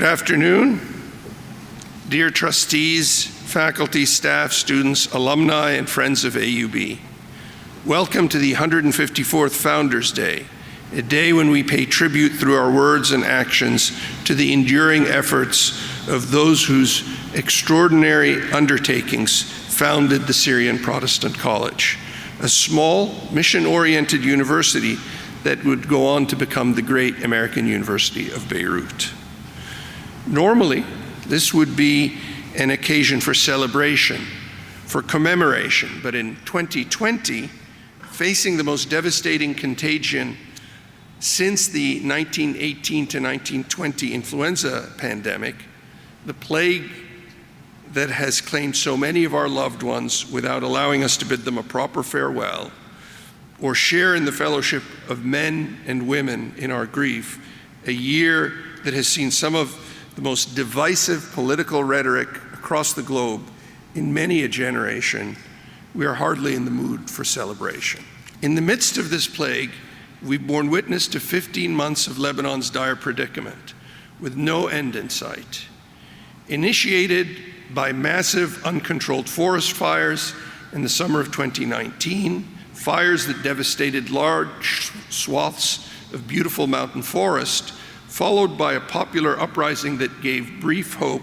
Good afternoon, dear trustees, faculty, staff, students, alumni, and friends of AUB. Welcome to the 154th Founders Day, a day when we pay tribute through our words and actions to the enduring efforts of those whose extraordinary undertakings founded the Syrian Protestant College, a small, mission-oriented university that would go on to become the great American University of Beirut. Normally, this would be an occasion for celebration, for commemoration, but in 2020, facing the most devastating contagion since the 1918 to 1920 influenza pandemic, the plague that has claimed so many of our loved ones without allowing us to bid them a proper farewell, or share in the fellowship of men and women in our grief, a year that has seen some of the most divisive political rhetoric across the globe in many a generation, we are hardly in the mood for celebration. In the midst of this plague, we've borne witness to 15 months of Lebanon's dire predicament, with no end in sight. Initiated by massive uncontrolled forest fires in the summer of 2019, fires that devastated large swaths of beautiful mountain forest, followed by a popular uprising that gave brief hope,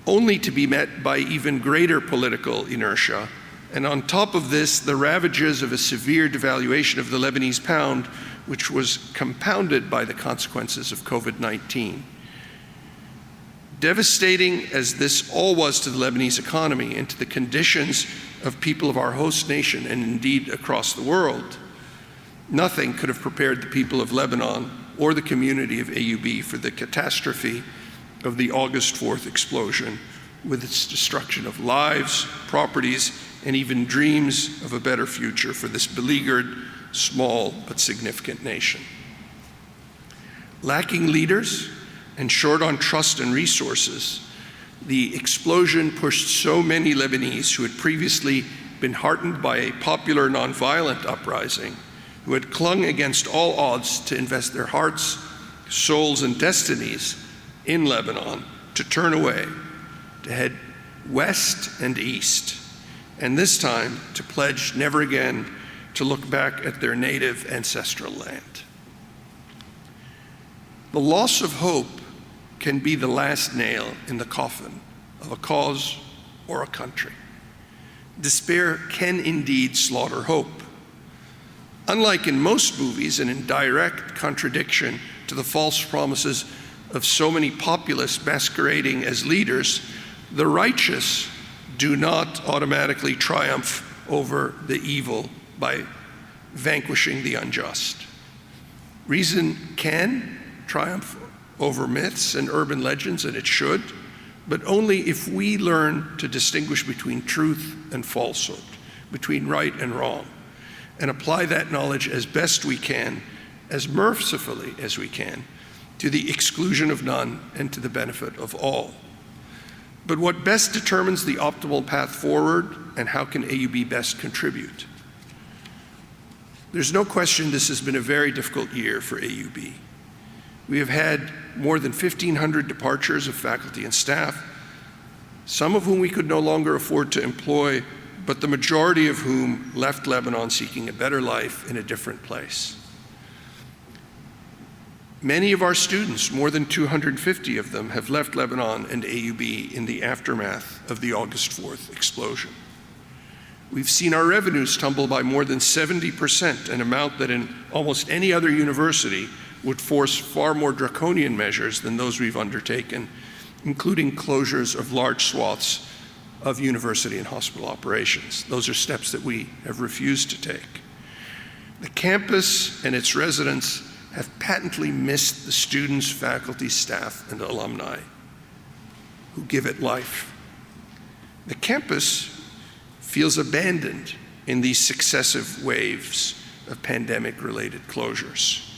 only to be met by even greater political inertia. And on top of this, the ravages of a severe devaluation of the Lebanese pound, which was compounded by the consequences of COVID-19. Devastating as this all was to the Lebanese economy and to the conditions of people of our host nation, and indeed across the world, nothing could have prepared the people of Lebanon or the community of AUB for the catastrophe of the August 4th explosion, with its destruction of lives, properties, and even dreams of a better future for this beleaguered, small but significant nation. Lacking leaders and short on trust and resources, the explosion pushed so many Lebanese who had previously been heartened by a popular nonviolent uprising, who had clung against all odds to invest their hearts, souls, and destinies in Lebanon, to turn away, to head west and east, and this time to pledge never again to look back at their native ancestral land. The loss of hope can be the last nail in the coffin of a cause or a country. Despair can indeed slaughter hope. Unlike in most movies, and in direct contradiction to the false promises of so many populists masquerading as leaders, the righteous do not automatically triumph over the evil by vanquishing the unjust. Reason can triumph over myths and urban legends, and it should, but only if we learn to distinguish between truth and falsehood, between right and wrong, and apply that knowledge as best we can, as mercifully as we can, to the exclusion of none and to the benefit of all. But what best determines the optimal path forward, and how can AUB best contribute? There's no question this has been a very difficult year for AUB. We have had more than 1,500 departures of faculty and staff, some of whom we could no longer afford to employ, but the majority of whom left Lebanon seeking a better life in a different place. Many of our students, more than 250 of them, have left Lebanon and AUB in the aftermath of the August 4th explosion. We've seen our revenues tumble by more than 70%, an amount that in almost any other university would force far more draconian measures than those we've undertaken, including closures of large swaths of university and hospital operations. Those are steps that we have refused to take. The campus and its residents have patently missed the students, faculty, staff, and alumni who give it life. The campus feels abandoned in these successive waves of pandemic-related closures.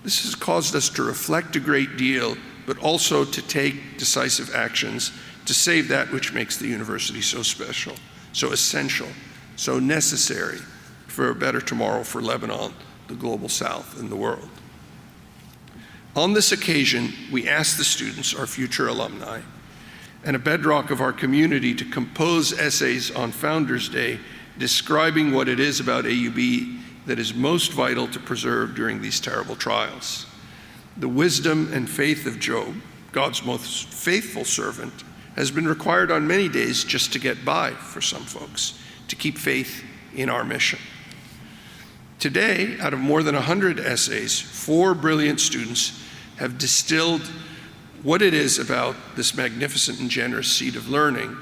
This has caused us to reflect a great deal, but also to take decisive actions to save that which makes the university so special, so essential, so necessary for a better tomorrow for Lebanon, the global South, and the world. On this occasion, we asked the students, our future alumni, and a bedrock of our community, to compose essays on Founders Day describing what it is about AUB that is most vital to preserve during these terrible trials. The wisdom and faith of Job, God's most faithful servant, has been required on many days just to get by for some folks, to keep faith in our mission. Today, out of more than 100 essays, 4 brilliant students have distilled what it is about this magnificent and generous seed of learning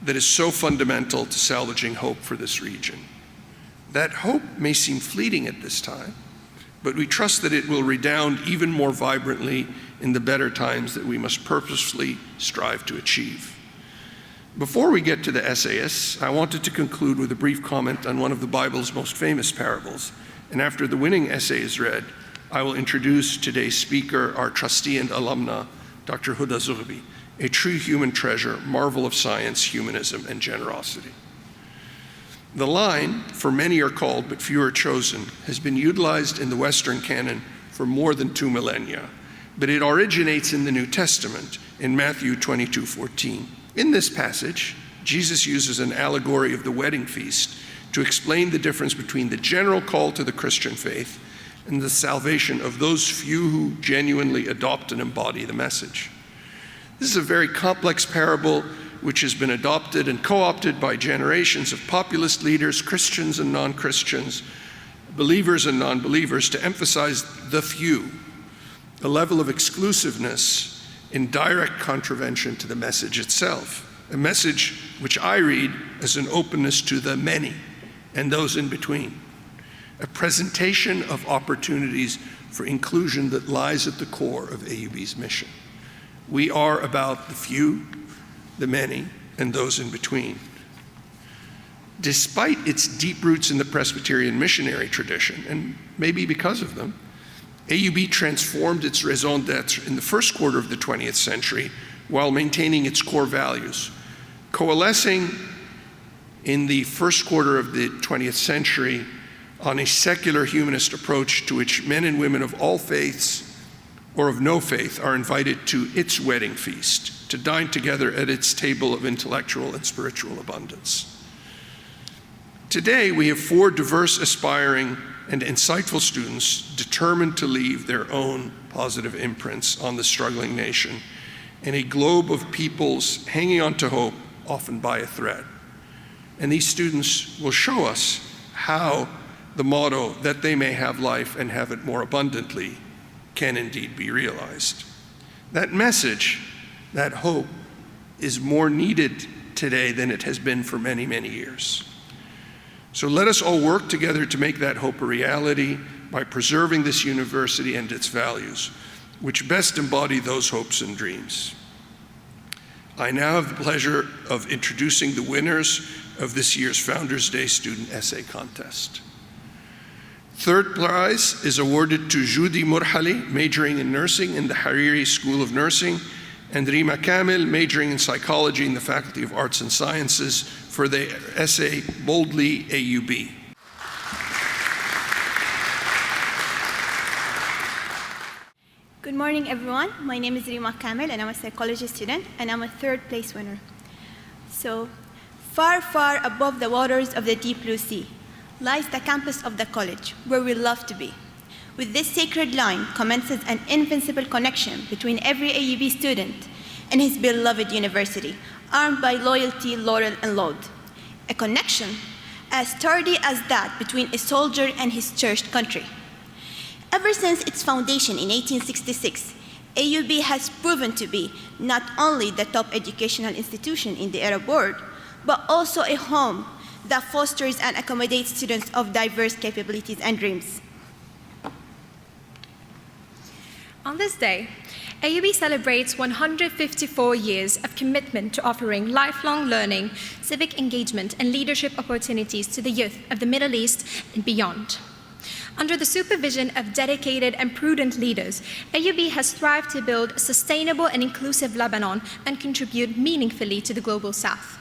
that is so fundamental to salvaging hope for this region. That hope may seem fleeting at this time, but we trust that it will redound even more vibrantly in the better times that we must purposefully strive to achieve. Before we get to the essayists, I wanted to conclude with a brief comment on one of the Bible's most famous parables, and after the winning essay is read, I will introduce today's speaker, our trustee and alumna, Dr. Huda Zoghbi, a true human treasure, marvel of science, humanism, and generosity. The line, "For many are called, but few are chosen," has been utilized in the Western canon for more than 2 millennia, but it originates in the New Testament in Matthew 22:14. In this passage, Jesus uses an allegory of the wedding feast to explain the difference between the general call to the Christian faith and the salvation of those few who genuinely adopt and embody the message. This is a very complex parable which has been adopted and co-opted by generations of populist leaders, Christians and non-Christians, believers and non-believers, to emphasize the few, a level of exclusiveness in direct contravention to the message itself, a message which I read as an openness to the many and those in between, a presentation of opportunities for inclusion that lies at the core of AUB's mission. We are about the few, the many, and those in between. Despite its deep roots in the Presbyterian missionary tradition, and maybe because of them, AUB transformed its raison d'etre in the first quarter of the 20th century while maintaining its core values. Coalescing in the first quarter of the 20th century on a secular humanist approach to which men and women of all faiths or of no faith are invited to its wedding feast, to dine together at its table of intellectual and spiritual abundance. Today, we have 4 diverse, aspiring, and insightful students determined to leave their own positive imprints on the struggling nation in a globe of peoples hanging on to hope, often by a thread. And these students will show us how the motto, "that they may have life and have it more abundantly," can indeed be realized. That message, that hope, is more needed today than it has been for many, many years. So let us all work together to make that hope a reality by preserving this university and its values, which best embody those hopes and dreams. I now have the pleasure of introducing the winners of this year's Founders Day Student Essay Contest. Third prize is awarded to Judy Murhali, majoring in nursing in the Hivery School of Nursing, and Rima Kamel, majoring in psychology in the Faculty of Arts and Sciences, for the essay Boldly AUB. Good morning, everyone. My name is Rima Kamel, and I'm a psychology student, and I'm a 3rd place winner. So, far, far above the waters of the deep blue sea lies the campus of the college, where we love to be. With this sacred line commences an invincible connection between every AUB student and his beloved university, armed by loyalty, laurel, and load. A connection as sturdy as that between a soldier and his cherished country. Ever since its foundation in 1866, AUB has proven to be not only the top educational institution in the Arab world, but also a home that fosters and accommodates students of diverse capabilities and dreams. On this day, AUB celebrates 154 years of commitment to offering lifelong learning, civic engagement, and leadership opportunities to the youth of the Middle East and beyond. Under the supervision of dedicated and prudent leaders, AUB has strived to build a sustainable and inclusive Lebanon and contribute meaningfully to the global South.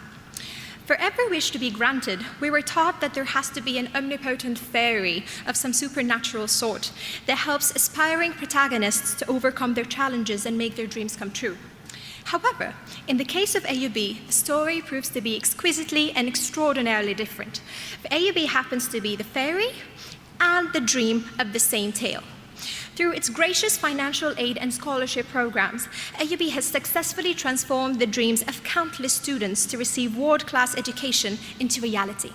For every wish to be granted, we were taught that there has to be an omnipotent fairy of some supernatural sort that helps aspiring protagonists to overcome their challenges and make their dreams come true. However, in the case of AUB, the story proves to be exquisitely and extraordinarily different. AUB happens to be the fairy and the dream of the same tale. Through its gracious financial aid and scholarship programs, AUB has successfully transformed the dreams of countless students to receive world-class education into reality.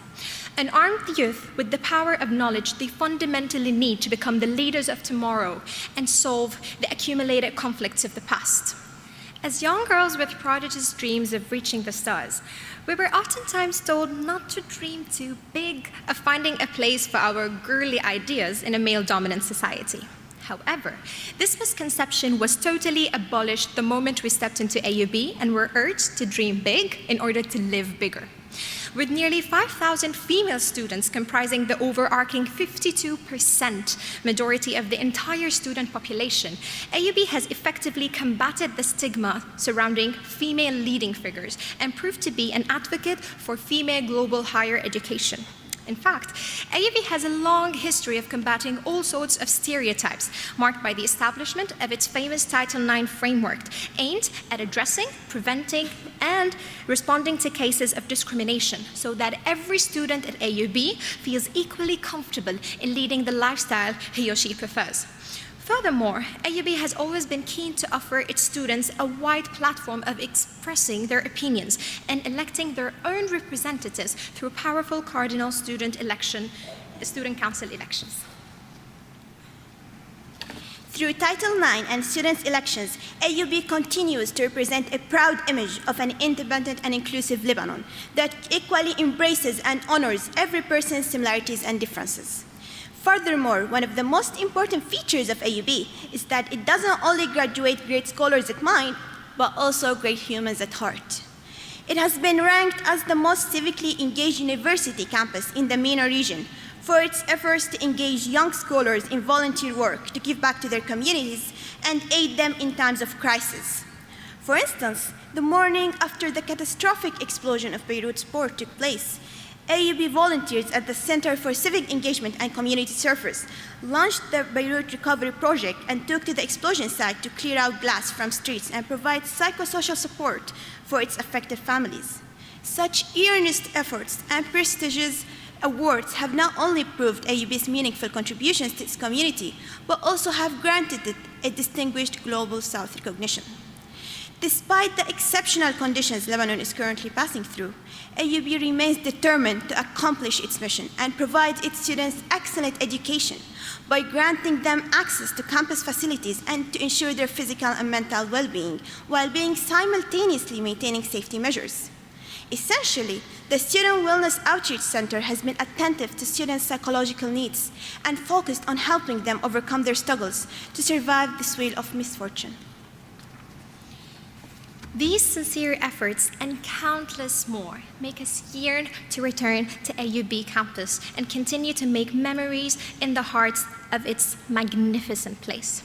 An armed youth with the power of knowledge they fundamentally need to become the leaders of tomorrow and solve the accumulated conflicts of the past. As young girls with prodigious dreams of reaching the stars, we were oftentimes told not to dream too big of finding a place for our girly ideas in a male-dominant society. However, this misconception was totally abolished the moment we stepped into AUB and were urged to dream big in order to live bigger. With nearly 5,000 female students comprising the overarching 52% majority of the entire student population, AUB has effectively combated the stigma surrounding female leading figures and proved to be an advocate for female global higher education. In fact, AUB has a long history of combating all sorts of stereotypes, marked by the establishment of its famous Title IX framework, aimed at addressing, preventing, and responding to cases of discrimination, so that every student at AUB feels equally comfortable in leading the lifestyle he or she prefers. Furthermore, AUB has always been keen to offer its students a wide platform of expressing their opinions and electing their own representatives through powerful cardinal student council elections. Through Title IX and students' elections, AUB continues to represent a proud image of an independent and inclusive Lebanon that equally embraces and honors every person's similarities and differences. Furthermore, one of the most important features of AUB is that it doesn't only graduate great scholars at mind, but also great humans at heart. It has been ranked as the most civically engaged university campus in the MENA region for its efforts to engage young scholars in volunteer work to give back to their communities and aid them in times of crisis. For instance, the morning after the catastrophic explosion of Beirut's port took place, AUB volunteers at the Center for Civic Engagement and Community Service launched the Beirut Recovery Project and took to the explosion site to clear out glass from streets and provide psychosocial support for its affected families. Such earnest efforts and prestigious awards have not only proved AUB's meaningful contributions to its community, but also have granted it a distinguished Global South recognition. Despite the exceptional conditions Lebanon is currently passing through, AUB remains determined to accomplish its mission and provide its students excellent education by granting them access to campus facilities and to ensure their physical and mental well-being, while being simultaneously maintaining safety measures. Essentially, the Student Wellness Outreach Center has been attentive to students' psychological needs and focused on helping them overcome their struggles to survive this wheel of misfortune. These sincere efforts and countless more make us yearn to return to AUB campus and continue to make memories in the hearts of its magnificent place.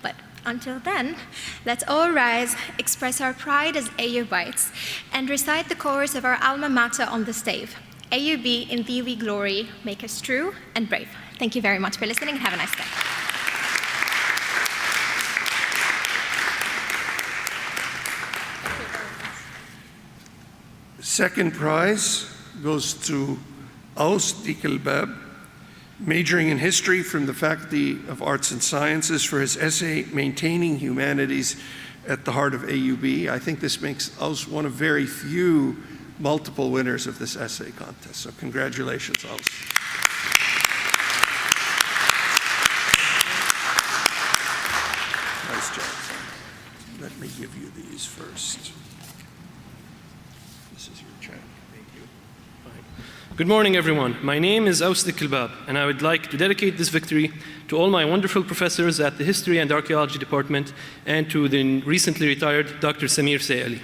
But until then, let's all rise, express our pride as AUBites, and recite the chorus of our alma mater on the stage. AUB, in thee we glory, make us true and brave. Thank you very much for listening and have a nice day. Second prize goes to Albab, majoring in history from the Faculty of Arts and Sciences, for his essay, Maintaining Humanities at the Heart of AUB. I think this makes Aus one of very few multiple winners of this essay contest. So congratulations, Aus. Nice job. Let me give you these first. This is your check. Thank you. Good morning, everyone. My name is Albab, and I would like to dedicate this victory to all my wonderful professors at the History and Archaeology Department and to the recently retired Dr. Samir Sayali.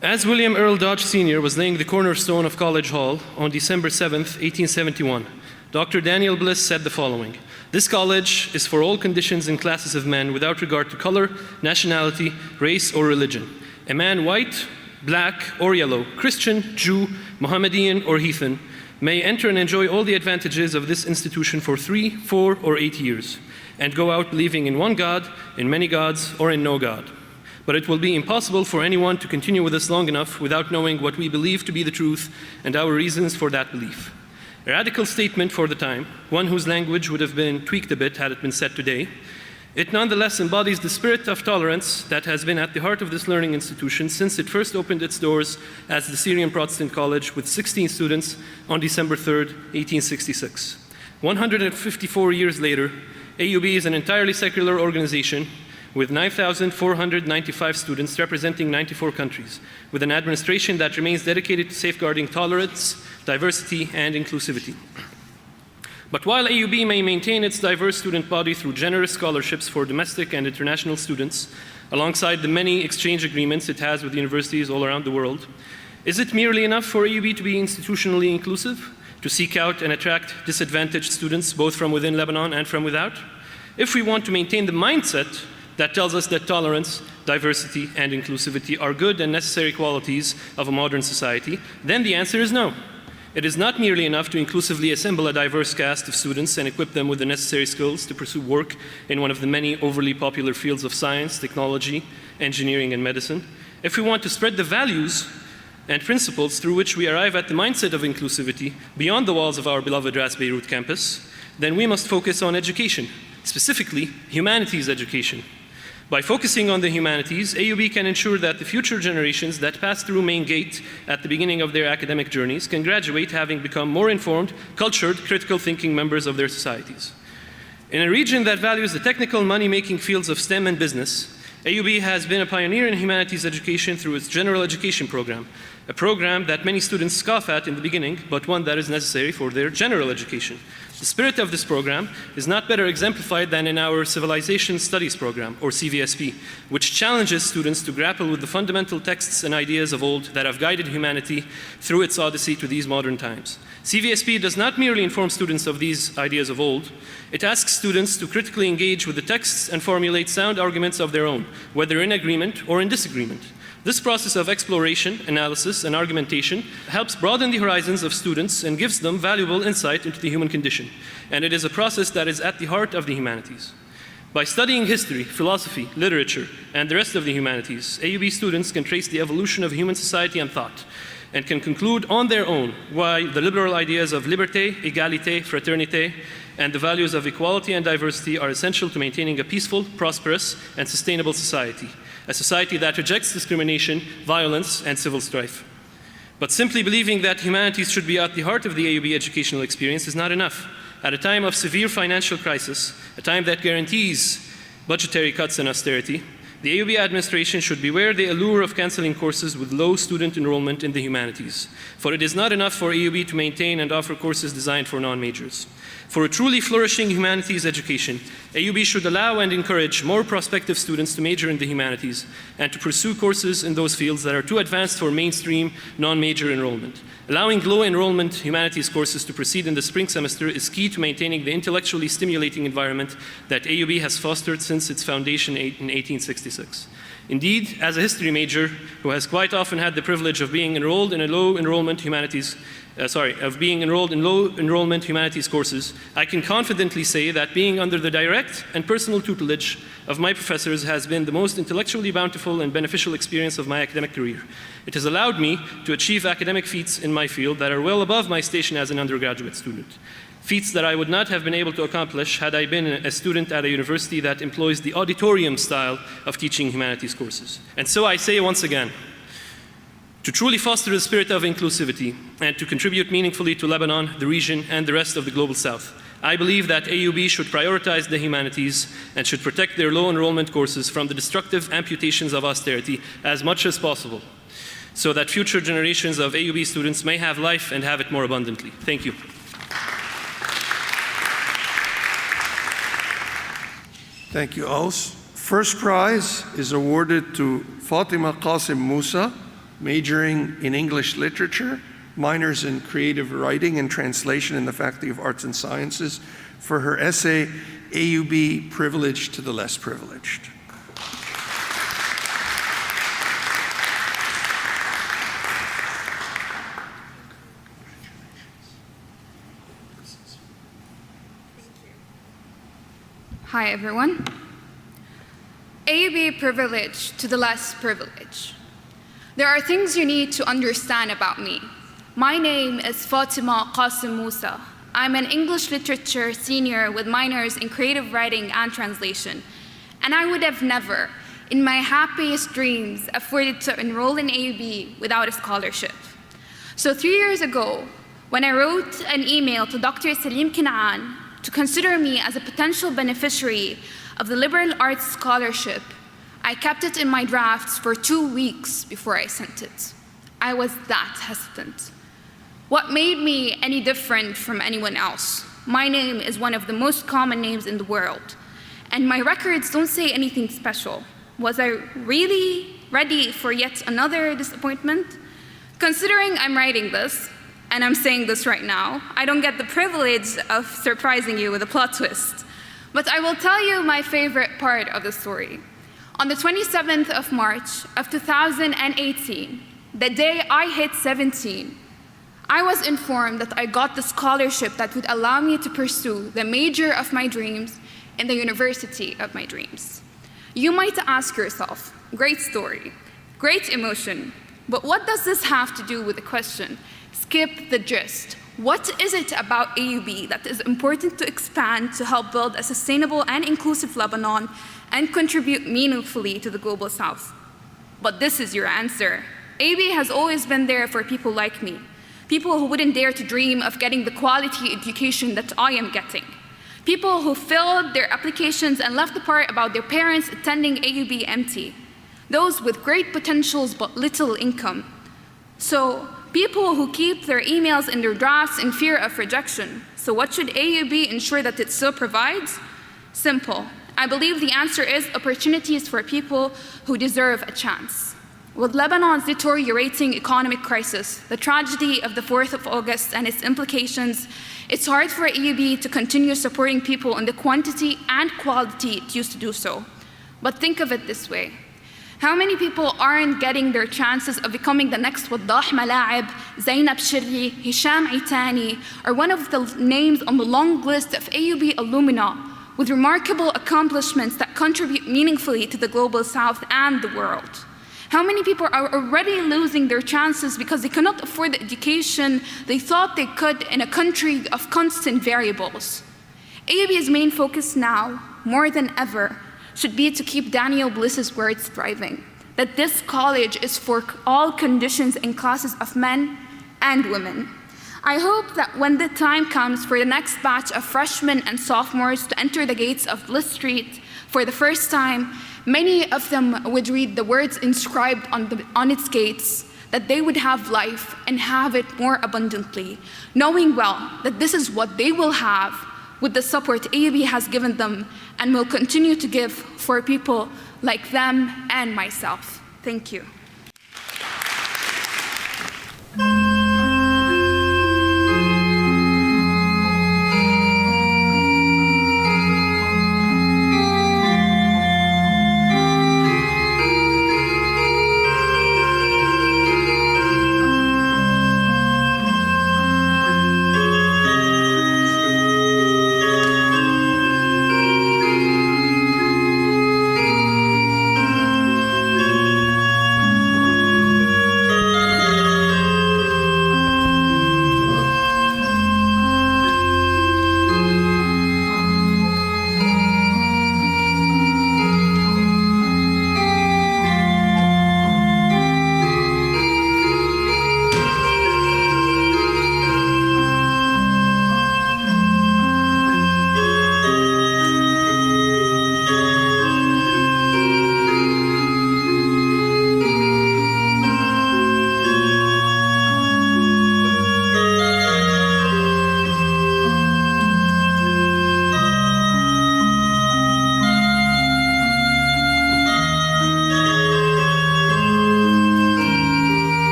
As William Earl Dodge Sr. was laying the cornerstone of College Hall on December 7th, 1871, Dr. Daniel Bliss said the following: "This college is for all conditions and classes of men without regard to color, nationality, race, or religion. A man white black or yellow, Christian, Jew, Mohammedan, or heathen, may enter and enjoy all the advantages of this institution for 3, 4, or 8 years, and go out believing in one God, in many gods, or in no God. But it will be impossible for anyone to continue with us long enough without knowing what we believe to be the truth and our reasons for that belief. A radical statement for the time, one whose language would have been tweaked a bit had it been said today. It nonetheless embodies the spirit of tolerance that has been at the heart of this learning institution since it first opened its doors as the Syrian Protestant College with 16 students on December 3rd, 1866. 154 years later, AUB is an entirely secular organization with 9,495 students representing 94 countries, with an administration that remains dedicated to safeguarding tolerance, diversity, and inclusivity. But while AUB may maintain its diverse student body through generous scholarships for domestic and international students, alongside the many exchange agreements it has with universities all around the world, is it merely enough for AUB to be institutionally inclusive, to seek out and attract disadvantaged students both from within Lebanon and from without? If we want to maintain the mindset that tells us that tolerance, diversity, and inclusivity are good and necessary qualities of a modern society, then the answer is no. It is not merely enough to inclusively assemble a diverse cast of students and equip them with the necessary skills to pursue work in one of the many overly popular fields of science, technology, engineering, and medicine. If we want to spread the values and principles through which we arrive at the mindset of inclusivity beyond the walls of our beloved Ras Beirut campus, then we must focus on education, specifically humanities education. By focusing on the humanities, AUB can ensure that the future generations that pass through Main Gate at the beginning of their academic journeys can graduate having become more informed, cultured, critical thinking members of their societies. In a region that values the technical money-making fields of STEM and business, AUB has been a pioneer in humanities education through its general education program, a program that many students scoff at in the beginning, but one that is necessary for their general education. The spirit of this program is not better exemplified than in our Civilization Studies program, or CVSP, which challenges students to grapple with the fundamental texts and ideas of old that have guided humanity through its odyssey to these modern times. CVSP does not merely inform students of these ideas of old, it asks students to critically engage with the texts and formulate sound arguments of their own, whether in agreement or in disagreement. This process of exploration, analysis, and argumentation helps broaden the horizons of students and gives them valuable insight into the human condition. And it is a process that is at the heart of the humanities. By studying history, philosophy, literature, and the rest of the humanities, AUB students can trace the evolution of human society and thought, and can conclude on their own why the liberal ideas of liberté, égalité, fraternité, and the values of equality and diversity are essential to maintaining a peaceful, prosperous, and sustainable society. A society that rejects discrimination, violence, and civil strife. But simply believing that humanities should be at the heart of the AUB educational experience is not enough. At a time of severe financial crisis, a time that guarantees budgetary cuts and austerity, the AUB administration should beware the allure of canceling courses with low student enrollment in the humanities. For it is not enough for AUB to maintain and offer courses designed for non-majors. For a truly flourishing humanities education, AUB should allow and encourage more prospective students to major in the humanities and to pursue courses in those fields that are too advanced for mainstream non-major enrollment. Allowing low enrollment humanities courses to proceed in the spring semester is key to maintaining the intellectually stimulating environment that AUB has fostered since its foundation in 1866. Indeed, as a history major who has quite often had the privilege of being enrolled in low enrollment humanities courses, I can confidently say that being under the direct and personal tutelage of my professors has been the most intellectually bountiful and beneficial experience of my academic career. It has allowed me to achieve academic feats in my field that are well above my station as an undergraduate student. Feats that I would not have been able to accomplish had I been a student at a university that employs the auditorium style of teaching humanities courses. And so I say once again, to truly foster the spirit of inclusivity and to contribute meaningfully to Lebanon, the region, and the rest of the global South, I believe that AUB should prioritize the humanities and should protect their low enrollment courses from the destructive amputations of austerity as much as possible, so that future generations of AUB students may have life and have it more abundantly. Thank you. Thank you, Aus. First prize is awarded to Fatima Kassem Moussa, majoring in English literature, minors in creative writing and translation in the Faculty of Arts and Sciences, for her essay, AUB, Privilege to the Less Privileged. Hi, everyone. AUB privilege to the less privileged. There are things you need to understand about me. My name is Fatima Kassem Moussa. I'm an English literature senior with minors in creative writing and translation. And I would have never, in my happiest dreams, afforded to enroll in AUB without a scholarship. So 3 years ago, when I wrote an email to Dr. Salim Kinaan to consider me as a potential beneficiary of the liberal arts scholarship, I kept it in my drafts for 2 weeks before I sent it. I was that hesitant. What made me any different from anyone else? My name is one of the most common names in the world, and my records don't say anything special. Was I really ready for yet another disappointment? Considering I'm writing this, and I'm saying this right now, I don't get the privilege of surprising you with a plot twist. But I will tell you my favorite part of the story. On the 27th of March of 2018, the day I hit 17, I was informed that I got the scholarship that would allow me to pursue the major of my dreams in the university of my dreams. You might ask yourself, great story, great emotion, but what does this have to do with the question? Skip the gist. What is it about AUB that is important to expand to help build a sustainable and inclusive Lebanon and contribute meaningfully to the global South? But this is your answer. AUB has always been there for people like me, people who wouldn't dare to dream of getting the quality education that I am getting, people who filled their applications and left the part about their parents attending AUB empty, those with great potentials but little income. So, people who keep their emails in their drafts in fear of rejection. So what should AUB ensure that it still provides? Simple. I believe the answer is opportunities for people who deserve a chance. With Lebanon's deteriorating economic crisis, the tragedy of the 4th of August and its implications, it's hard for AUB to continue supporting people in the quantity and quality it used to do so. But think of it this way. How many people aren't getting their chances of becoming the next Waddah Malaib, Zainab Shirri, Hisham Aitani, or one of the names on the long list of AUB alumna with remarkable accomplishments that contribute meaningfully to the global South and the world? How many people are already losing their chances because they cannot afford the education they thought they could in a country of constant variables? AUB's main focus now, more than ever, should be to keep Daniel Bliss's words thriving, that this college is for all conditions and classes of men and women. I hope that when the time comes for the next batch of freshmen and sophomores to enter the gates of Bliss Street for the first time, many of them would read the words inscribed on its gates, that they would have life and have it more abundantly, knowing well that this is what they will have with the support AUB has given them and will continue to give for people like them and myself. Thank you.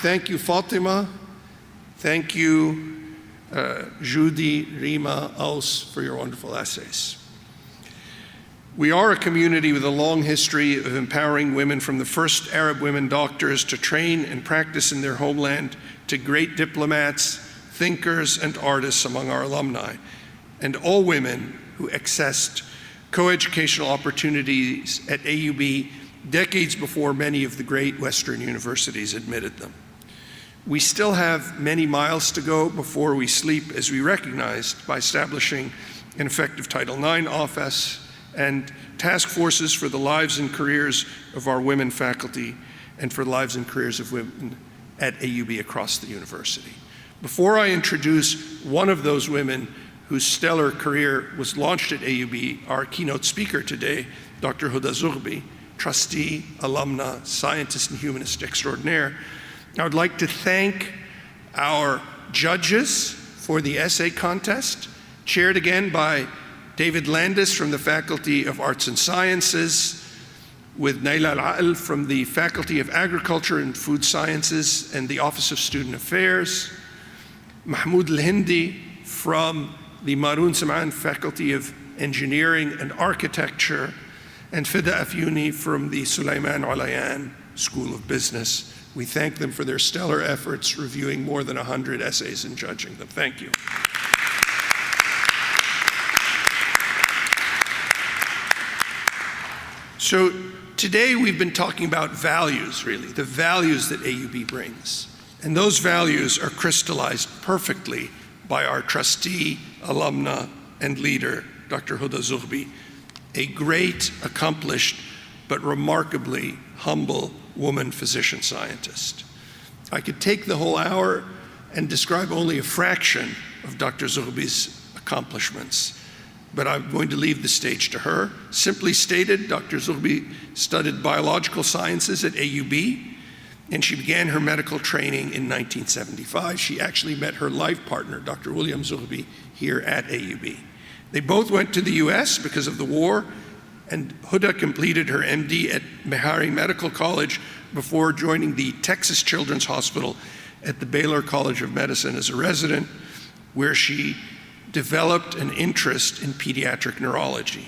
Thank you, Fatima. Thank you, Judy, Rima, Aus, for your wonderful essays. We are a community with a long history of empowering women, from the first Arab women doctors to train and practice in their homeland to great diplomats, thinkers, and artists among our alumni, and all women who accessed coeducational opportunities at AUB decades before many of the great Western universities admitted them. We still have many miles to go before we sleep, as we recognized by establishing an effective Title IX office and task forces for the lives and careers of our women faculty and for the lives and careers of women at AUB across the university. Before I introduce one of those women whose stellar career was launched at AUB, our keynote speaker today, Dr. Huda Zoghbi, trustee, alumna, scientist, and humanist extraordinaire, I would like to thank our judges for the essay contest, chaired again by David Landis from the Faculty of Arts and Sciences, with Naila Al-Aql from the Faculty of Agriculture and Food Sciences and the Office of Student Affairs, Mahmoud Al-Hindi from the Maroon Sam'an Faculty of Engineering and Architecture, and Fida Afyouni from the Sulaiman Alayan School of Business. We thank them for their stellar efforts reviewing more than 100 essays and judging them. Thank you. So today we've been talking about values, really, the values that AUB brings. And those values are crystallized perfectly by our trustee, alumna, and leader, Dr. Huda Zoghbi, a great, accomplished, but remarkably humble woman physician scientist. I could take the whole hour and describe only a fraction of Dr. Zoghbi's accomplishments, but I'm going to leave the stage to her. Simply stated, Dr. Zoghbi studied biological sciences at AUB, and she began her medical training in 1975. She actually met her life partner, Dr. William Zoghbi, here at AUB. They both went to the US because of the war, and Huda completed her MD at Meharry Medical College before joining the Texas Children's Hospital at the Baylor College of Medicine as a resident, where she developed an interest in pediatric neurology.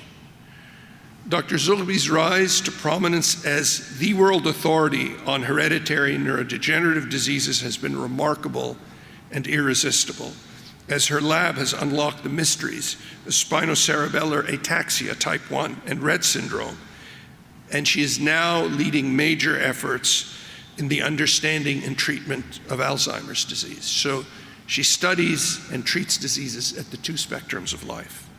Dr. Zoghbi's rise to prominence as the world authority on hereditary neurodegenerative diseases has been remarkable and irresistible, as her lab has unlocked the mysteries of spinocerebellar ataxia type 1 and Rett syndrome, and she is now leading major efforts in the understanding and treatment of Alzheimer's disease. So she studies and treats diseases at the two spectrums of life.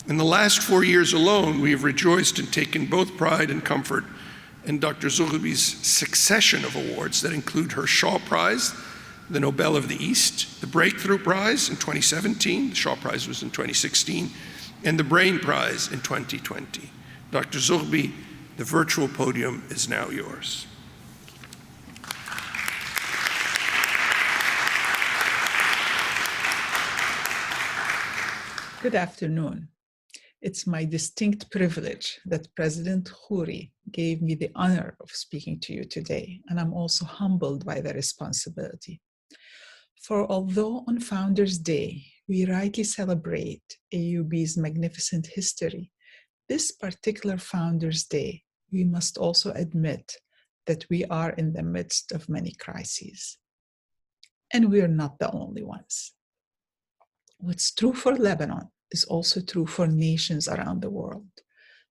In the last 4 years alone, we have rejoiced and taken both pride and comfort in Dr. Zoghbi's succession of awards that include her Shaw Prize, the Nobel of the East, the Breakthrough Prize in 2017, the Shaw Prize was in 2016, and the Brain Prize in 2020. Dr. Zoghbi, the virtual podium is now yours. Good afternoon. It's my distinct privilege that President Khoury gave me the honor of speaking to you today, and I'm also humbled by the responsibility. For although on Founders Day, we rightly celebrate AUB's magnificent history, this particular Founders Day, we must also admit that we are in the midst of many crises. And we are not the only ones. What's true for Lebanon is also true for nations around the world.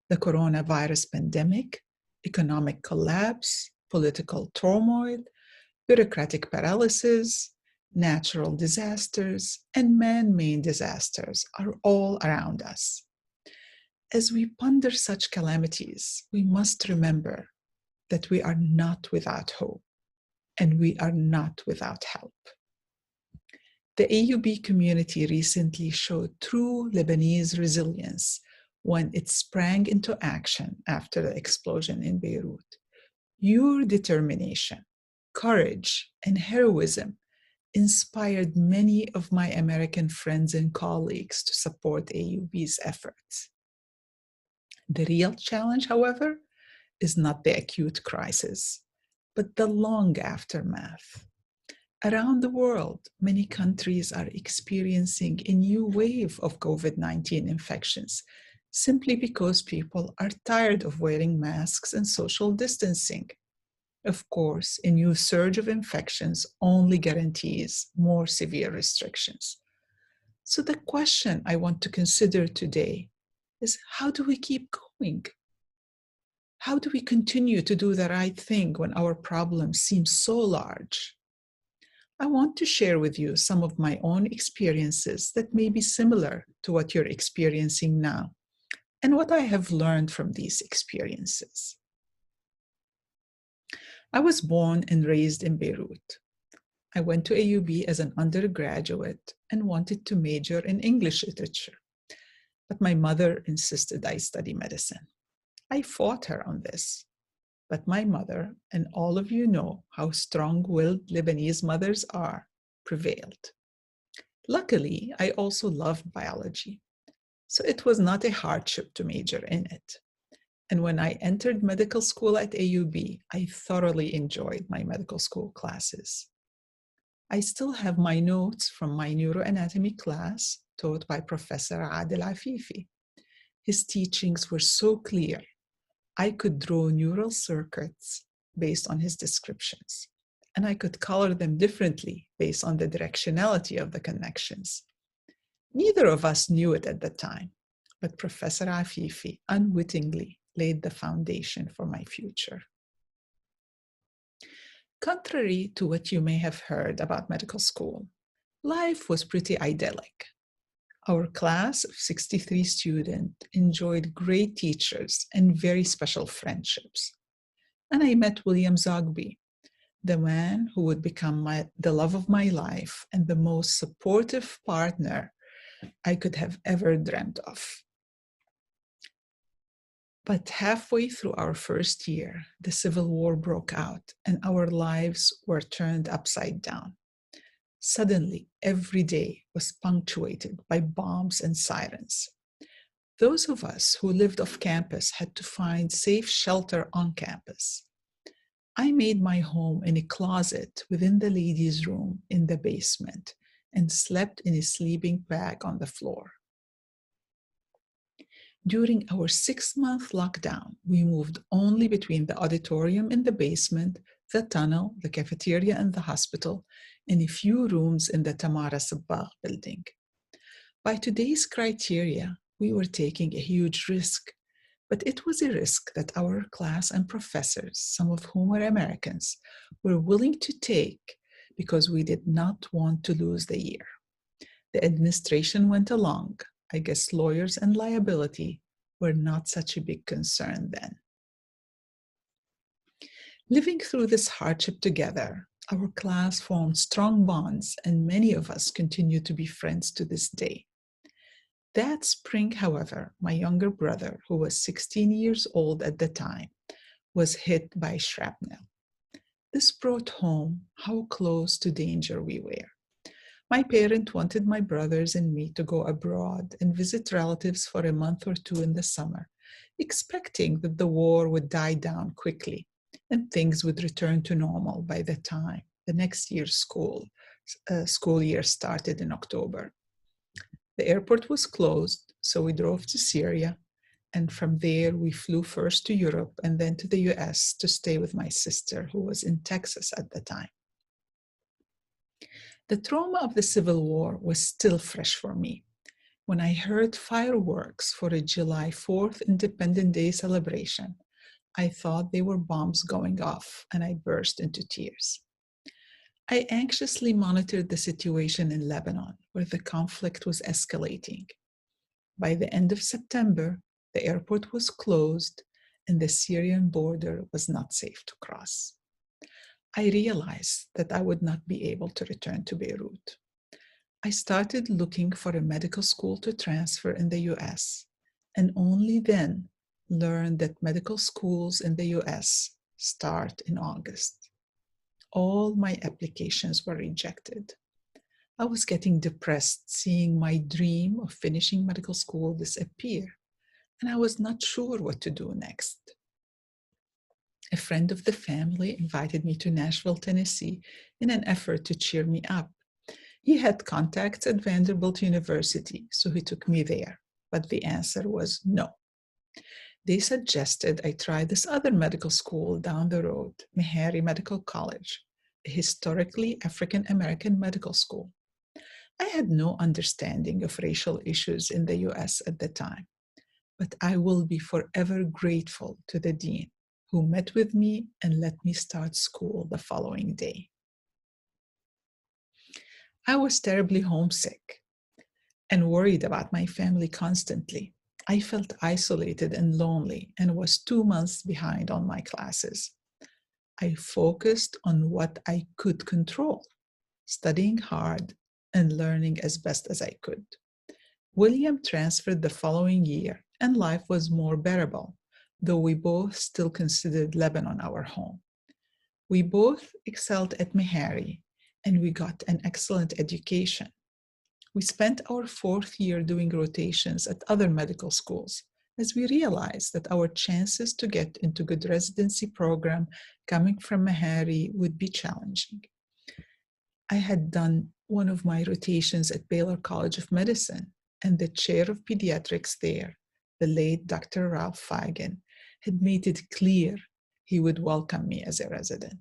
The coronavirus pandemic, economic collapse, political turmoil, bureaucratic paralysis, natural disasters, and man-made disasters are all around us. As we ponder such calamities, we must remember that we are not without hope, and we are not without help. The AUB community recently showed true Lebanese resilience when it sprang into action after the explosion in Beirut. Your determination, courage, and heroism inspired many of my American friends and colleagues to support AUB's efforts. The real challenge, however, is not the acute crisis, but the long aftermath. Around the world, many countries are experiencing a new wave of COVID-19 infections, simply because people are tired of wearing masks and social distancing. Of course, a new surge of infections only guarantees more severe restrictions. So the question I want to consider today is, how do we keep going? How do we continue to do the right thing when our problems seem so large? I want to share with you some of my own experiences that may be similar to what you're experiencing now, and what I have learned from these experiences. I was born and raised in Beirut. I went to AUB as an undergraduate and wanted to major in English literature, but my mother insisted I study medicine. I fought her on this, but my mother, and all of you know how strong-willed Lebanese mothers are, prevailed. Luckily, I also loved biology, so it was not a hardship to major in it. And when I entered medical school at AUB, I thoroughly enjoyed my medical school classes. I still have my notes from my neuroanatomy class taught by Professor Adel Afifi. His teachings were so clear, I could draw neural circuits based on his descriptions, and I could color them differently based on the directionality of the connections. Neither of us knew it at the time, but Professor Afifi unwittingly laid the foundation for my future. Contrary to what you may have heard about medical school, life was pretty idyllic. Our class of 63 students enjoyed great teachers and very special friendships. And I met Huda Zoghbi, the man who would become the love of my life and the most supportive partner I could have ever dreamt of. But halfway through our first year, the Civil War broke out and our lives were turned upside down. Suddenly, every day was punctuated by bombs and sirens. Those of us who lived off campus had to find safe shelter on campus. I made my home in a closet within the ladies' room in the basement and slept in a sleeping bag on the floor. During our 6-month lockdown, we moved only between the auditorium in the basement, the tunnel, the cafeteria, and the hospital, and a few rooms in the Tamara Sabbagh building. By today's criteria, we were taking a huge risk, but it was a risk that our class and professors, some of whom were Americans, were willing to take because we did not want to lose the year. The administration went along. I guess lawyers and liability were not such a big concern then. Living through this hardship together, our class formed strong bonds, and many of us continue to be friends to this day. That spring, however, my younger brother, who was 16 years old at the time, was hit by shrapnel. This brought home how close to danger we were. My parent wanted my brothers and me to go abroad and visit relatives for a month or two in the summer, expecting that the war would die down quickly and things would return to normal by the time the next year's school year started in October. The airport was closed, so we drove to Syria, and from there we flew first to Europe and then to the US to stay with my sister, who was in Texas at the time. The trauma of the Civil War was still fresh for me. When I heard fireworks for a July 4th Independence Day celebration, I thought they were bombs going off, and I burst into tears. I anxiously monitored the situation in Lebanon, where the conflict was escalating. By the end of September, the airport was closed, and the Syrian border was not safe to cross. I realized that I would not be able to return to Beirut. I started looking for a medical school to transfer in the US, and only then learned that medical schools in the US start in August. All my applications were rejected. I was getting depressed seeing my dream of finishing medical school disappear, and I was not sure what to do next. A friend of the family invited me to Nashville, Tennessee, in an effort to cheer me up. He had contacts at Vanderbilt University, so he took me there. but the answer was no. They suggested I try this other medical school down the road, MEHARI Medical College, a historically African-American medical school. I had no understanding of racial issues in the US at the time, but I will be forever grateful to the dean who met with me and let me start school the following day. I was terribly homesick and worried about my family constantly. I felt isolated and lonely and was 2 months behind on my classes. I focused on what I could control, studying hard and learning as best as I could. William transferred the following year and life was more bearable, though we both still considered Lebanon our home. We both excelled at MEHARI and we got an excellent education. We spent our 4th year doing rotations at other medical schools as we realized that our chances to get into good residency program coming from MEHARI would be challenging. I had done one of my rotations at Baylor College of Medicine, and the chair of pediatrics there, the late Dr. Ralph Fagan, had made it clear he would welcome me as a resident.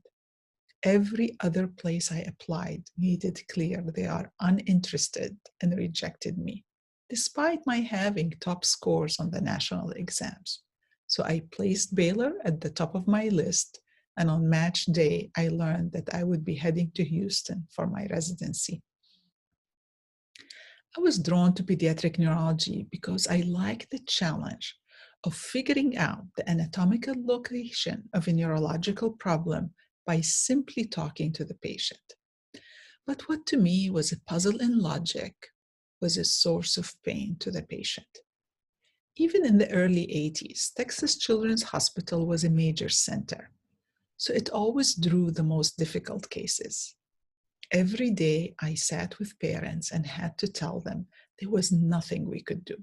Every other place I applied made it clear they are uninterested and rejected me, despite my having top scores on the national exams. So I placed Baylor at the top of my list, and on match day, I learned that I would be heading to Houston for my residency. I was drawn to pediatric neurology because I liked the challenge of figuring out the anatomical location of a neurological problem by simply talking to the patient. But what to me was a puzzle in logic was a source of pain to the patient. Even in the early 80s, Texas Children's Hospital was a major center, so it always drew the most difficult cases. Every day I sat with parents and had to tell them there was nothing we could do.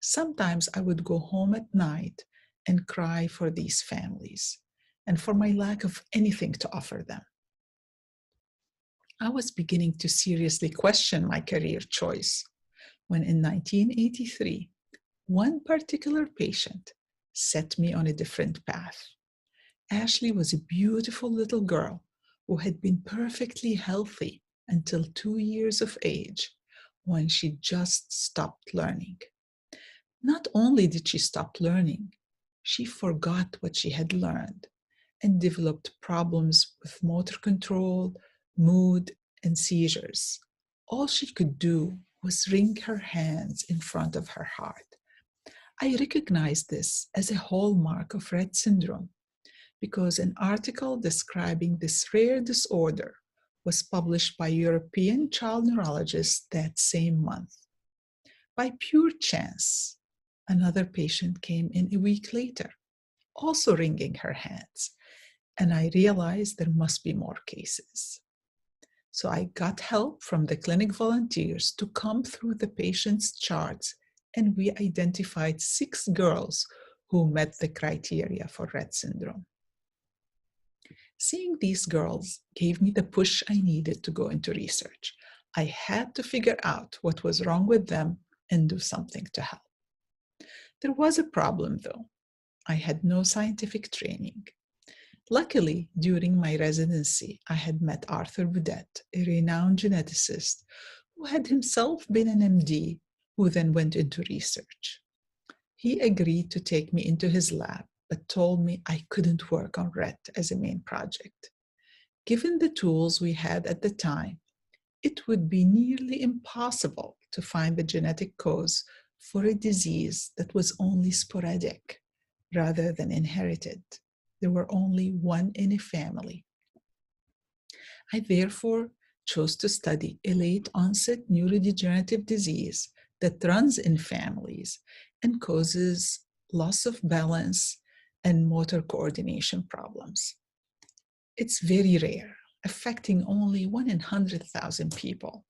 Sometimes I would go home at night and cry for these families and for my lack of anything to offer them. I was beginning to seriously question my career choice when in 1983, one particular patient set me on a different path. Ashley was a beautiful little girl who had been perfectly healthy until 2 years of age when she just stopped learning. Not only did she stop learning, she forgot what she had learned and developed problems with motor control, mood, and seizures. All she could do was wring her hands in front of her heart. I recognized this as a hallmark of Rett syndrome because an article describing this rare disorder was published by European child neurologists that same month. By pure chance, another patient came in a week later, also wringing her hands, and I realized there must be more cases. So I got help from the clinic volunteers to comb through the patient's charts, and we identified 6 girls who met the criteria for Rett syndrome. Seeing these girls gave me the push I needed to go into research. I had to figure out what was wrong with them and do something to help. There was a problem though. I had no scientific training. Luckily, during my residency, I had met Arthur Boudet, a renowned geneticist who had himself been an MD, who then went into research. He agreed to take me into his lab, but told me I couldn't work on Rett as a main project. Given the tools we had at the time, it would be nearly impossible to find the genetic cause for a disease that was only sporadic rather than inherited. There were only one in a family. I therefore chose to study a late-onset neurodegenerative disease that runs in families and causes loss of balance and motor coordination problems. It's very rare, affecting only 1 in 100,000 people.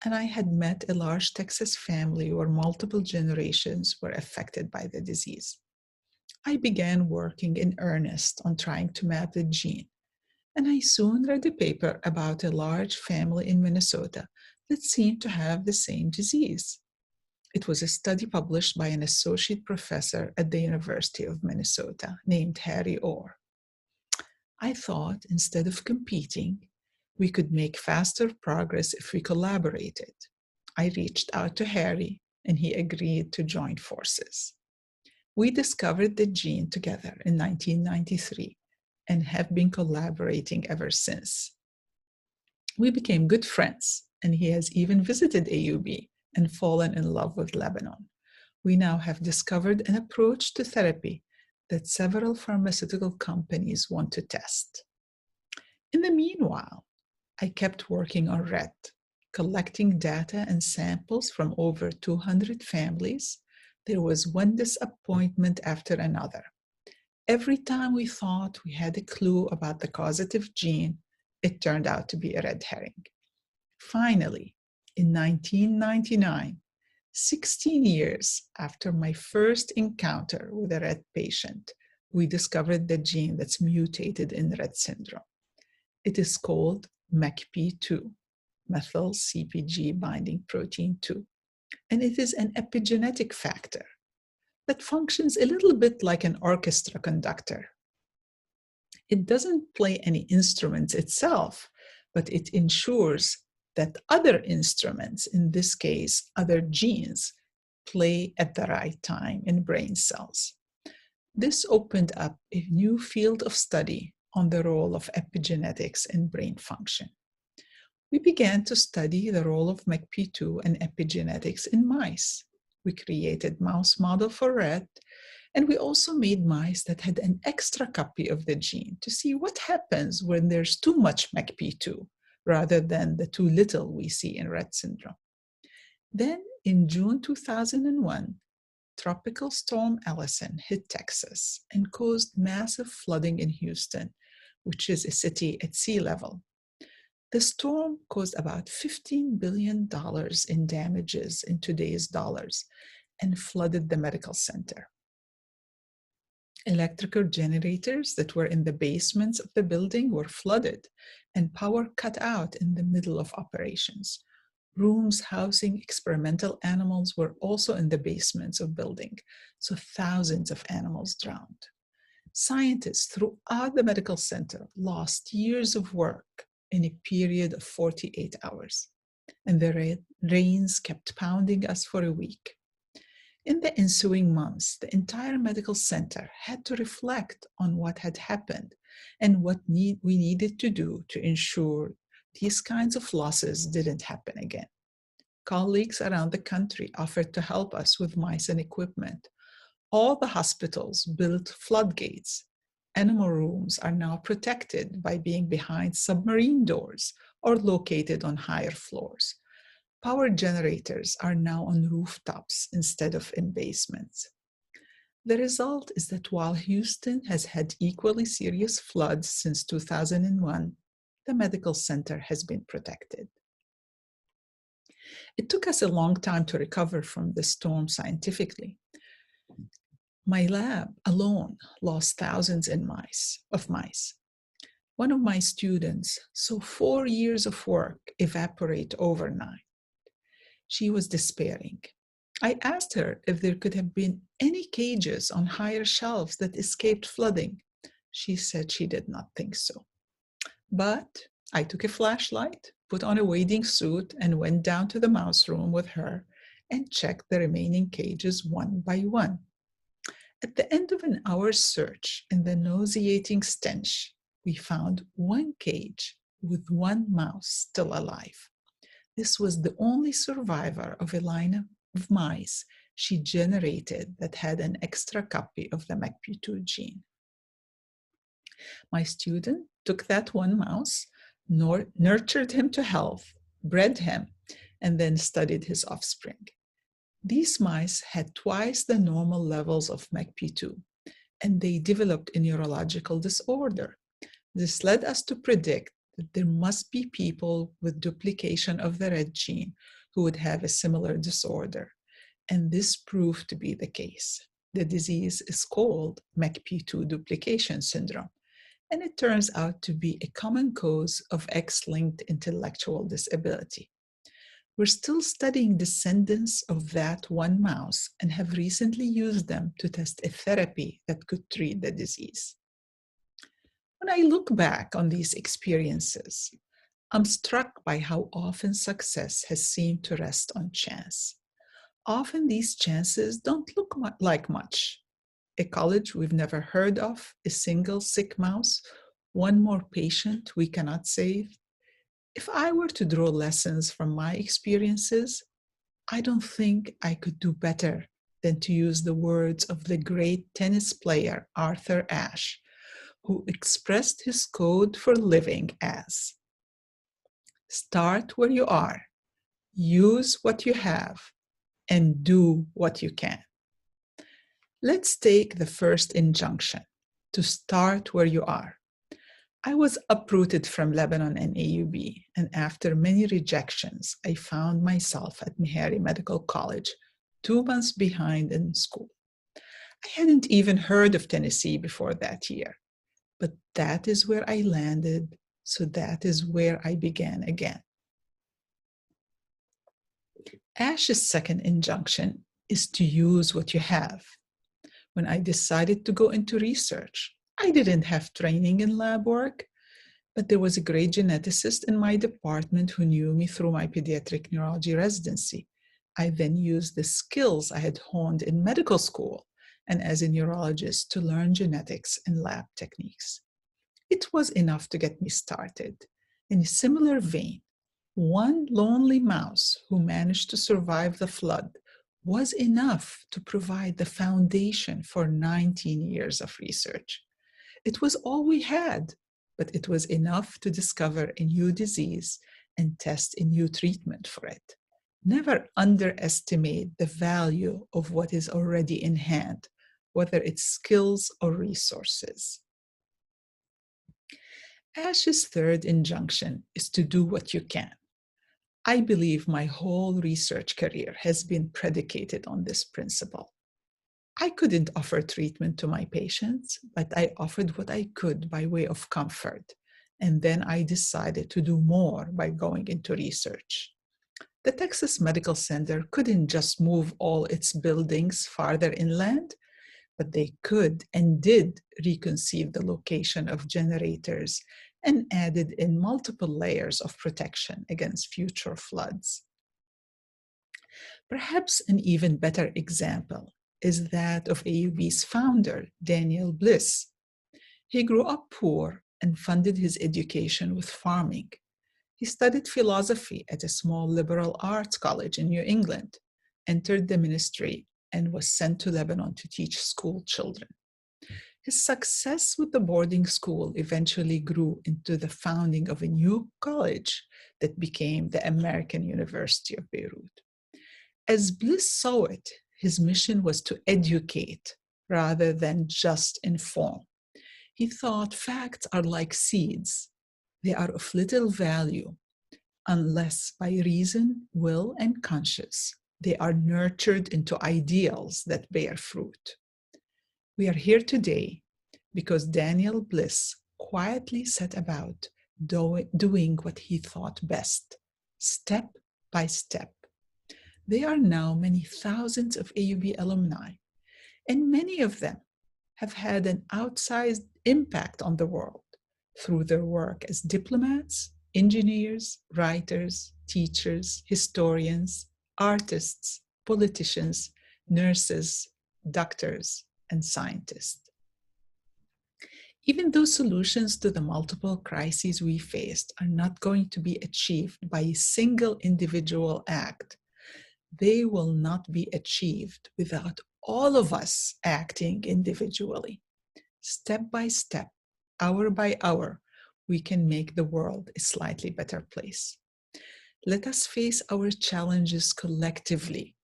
And I had met a large Texas family where multiple generations were affected by the disease. I began working in earnest on trying to map the gene, and I soon read a paper about a large family in Minnesota that seemed to have the same disease. It was a study published by an associate professor at the University of Minnesota named Harry Orr. I thought instead of competing, we could make faster progress if we collaborated. I reached out to Harry and he agreed to join forces. We discovered the gene together in 1993 and have been collaborating ever since. We became good friends, and he has even visited AUB and fallen in love with Lebanon. We now have discovered an approach to therapy that several pharmaceutical companies want to test. In the meanwhile, I kept working on RET, collecting data and samples from over 200 families. There was one disappointment after another. Every time we thought we had a clue about the causative gene, it turned out to be a red herring. Finally, in 1999, 16 years after my first encounter with a Rett patient, we discovered the gene that's mutated in Rett syndrome. It is called MECP2, methyl CpG binding protein 2, and it is an epigenetic factor that functions a little bit like an orchestra conductor. It doesn't play any instruments itself, but it ensures that other instruments, in this case, other genes, play at the right time in brain cells. This opened up a new field of study on the role of epigenetics in brain function. We began to study the role of MECP2 and epigenetics in mice. We created mouse model for Rett, and we also made mice that had an extra copy of the gene to see what happens when there's too much MECP2 rather than the too little we see in Rett syndrome. Then in June 2001, Tropical Storm Allison hit Texas and caused massive flooding in Houston, which is a city at sea level. The storm caused about $15 billion in damages in today's dollars and flooded the medical center. Electrical generators that were in the basements of the building were flooded and power cut out in the middle of operations. Rooms housing experimental animals were also in the basements of building, so thousands of animals drowned. Scientists throughout the medical center lost years of work in a period of 48 hours, and the rains kept pounding us for a week. In the ensuing months, the entire medical center had to reflect on what had happened and what we needed to do to ensure these kinds of losses didn't happen again. Colleagues around the country offered to help us with mice and equipment. All the hospitals built floodgates. Animal rooms are now protected by being behind submarine doors or located on higher floors. Power generators are now on rooftops instead of in basements. The result is that while Houston has had equally serious floods since 2001, the medical center has been protected. It took us a long time to recover from the storm scientifically. My lab alone lost thousands of mice. One of my students saw 4 years of work evaporate overnight. She was despairing. I asked her if there could have been any cages on higher shelves that escaped flooding. She said she did not think so. But I took a flashlight, put on a wading suit, and went down to the mouse room with her and checked the remaining cages one by one. At the end of an hour's search in the nauseating stench, we found one cage with one mouse still alive. This was the only survivor of a line of mice she generated that had an extra copy of the MECP2 gene. My student took that one mouse, nurtured him to health, bred him, and then studied his offspring. These mice had twice the normal levels of MECP2, and they developed a neurological disorder. This led us to predict that there must be people with duplication of the Rett gene who would have a similar disorder, and this proved to be the case. The disease is called MECP2 duplication syndrome, and it turns out to be a common cause of X-linked intellectual disability. We're still studying descendants of that one mouse and have recently used them to test a therapy that could treat the disease. When I look back on these experiences, I'm struck by how often success has seemed to rest on chance. Often these chances don't look like much. A college we've never heard of, a single sick mouse, one more patient we cannot save. If I were to draw lessons from my experiences, I don't think I could do better than to use the words of the great tennis player Arthur Ashe, who expressed his code for living as: start where you are, use what you have, and do what you can. Let's take the first injunction, to start where you are. I was uprooted from Lebanon and AUB, and after many rejections, I found myself at Hivery Medical College, 2 months behind in school. I hadn't even heard of Tennessee before that year, but that is where I landed, so that is where I began again. Ashe's second injunction is to use what you have. When I decided to go into research, I didn't have training in lab work, but there was a great geneticist in my department who knew me through my pediatric neurology residency. I then used the skills I had honed in medical school and as a neurologist to learn genetics and lab techniques. It was enough to get me started. In a similar vein, one lonely mouse who managed to survive the flood was enough to provide the foundation for 19 years of research. It was all we had, but it was enough to discover a new disease and test a new treatment for it. Never underestimate the value of what is already in hand, whether it's skills or resources. Ashe's third injunction is to do what you can. I believe my whole research career has been predicated on this principle. I couldn't offer treatment to my patients, but I offered what I could by way of comfort. And then I decided to do more by going into research. The Texas Medical Center couldn't just move all its buildings farther inland, but they could and did reconceive the location of generators and added in multiple layers of protection against future floods. Perhaps an even better example is that of AUB's founder, Daniel Bliss. He grew up poor and funded his education with farming. He studied philosophy at a small liberal arts college in New England, entered the ministry, and was sent to Lebanon to teach school children. His success with the boarding school eventually grew into the founding of a new college that became the American University of Beirut. As Bliss saw it, his mission was to educate rather than just inform. He thought facts are like seeds. They are of little value unless by reason, will, and conscience, they are nurtured into ideals that bear fruit. We are here today because Daniel Bliss quietly set about doing what he thought best, step by step. There are now many thousands of AUB alumni, and many of them have had an outsized impact on the world through their work as diplomats, engineers, writers, teachers, historians, artists, politicians, nurses, doctors, and scientists. Even though solutions to the multiple crises we faced are not going to be achieved by a single individual act, they will not be achieved without all of us acting individually. Step by step, hour by hour, we can make the world a slightly better place. Let us face our challenges collectively,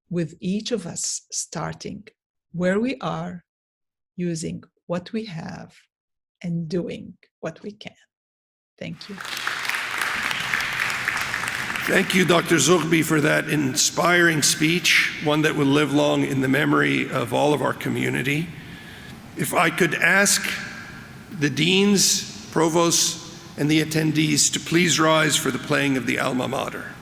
with each of us starting where we are, using what we have, and doing what we can. Thank you. Thank you, Dr. Zoghbi, for that inspiring speech, one that will live long in the memory of all of our community. If I could ask the deans, provosts, and the attendees to please rise for the playing of the alma mater.